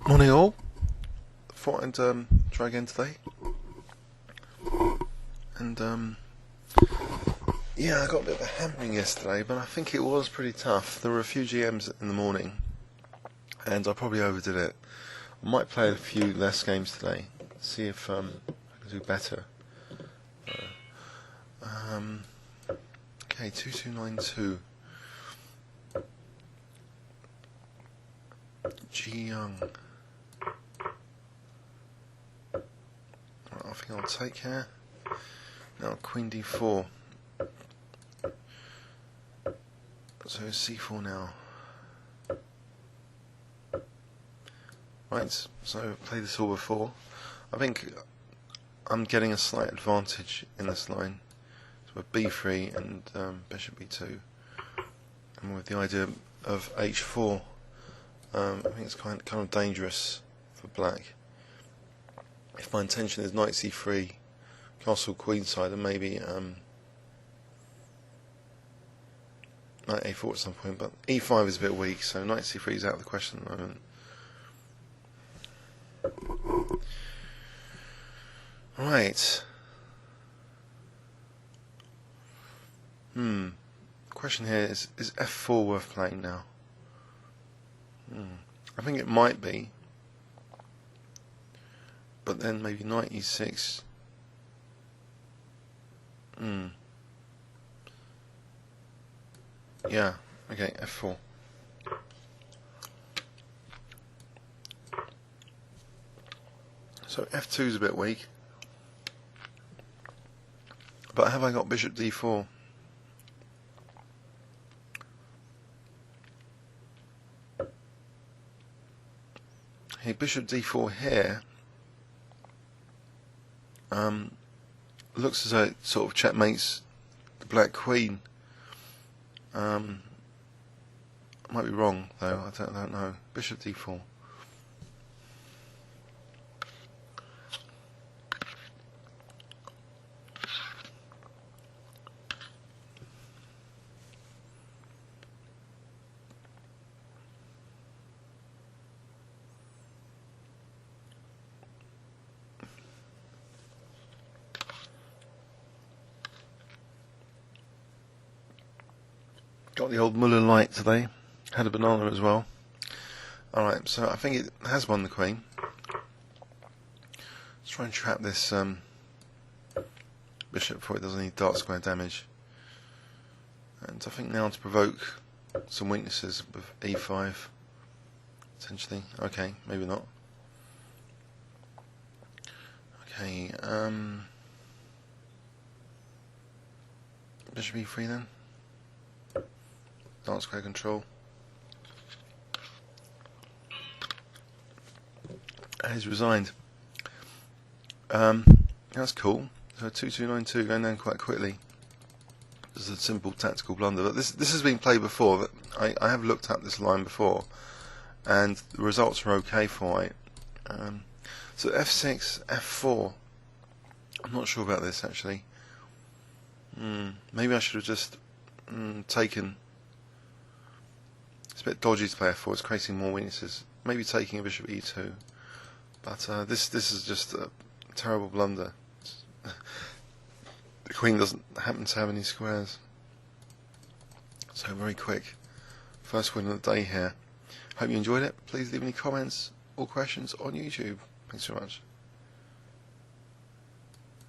Morning all. Thought I'd try again today. And yeah, I got a bit of a hammering yesterday, but I think it was pretty tough. There were a few GMs in the morning, and I probably overdid it. I might play a few less games today, see if I can do better. Okay, 2292. Gyoung. I think I'll take here. Now Queen D4. So C4 now. Right, so I've played this all before. I think I'm getting a slight advantage in this line. So with B3 and Bishop B2. And with the idea of H4, I think it's kind of dangerous for black. If my intention is Knight C3, Castle Queenside, and maybe Knight A4 at some point, but E5 is a bit weak, so Knight C3 is out of the question at the moment. Right. Question here is F4 worth playing now? I think it might be. But then maybe Knight E6. Yeah, okay, F4. So F2 is a bit weak. But have I got Bishop D4? Hey, Bishop D4 here. Looks as though it sort of checkmates the black queen. I might be wrong though. I don't know. Bishop D4. Got the old Muller light today. Had a banana as well. Alright, so I think it has won the queen. Let's try and trap this bishop before it does any dark square damage. And I think now to provoke some weaknesses with E5. Potentially. Okay, maybe not. Okay, Bishop E3 then. Dark square control. And he's resigned. That's cool. So 2292 going down quite quickly. This is a simple tactical blunder, but this has been played before. I have looked at this line before, and the results are okay for it. So F6, F4. I'm not sure about this actually. Maybe I should have just taken. It's a bit dodgy to play F4. It's creating more weaknesses. Maybe taking a Bishop E2. But this is just a terrible blunder. The queen doesn't happen to have any squares. So very quick. First win of the day here. Hope you enjoyed it. Please leave any comments or questions on YouTube. Thanks so much.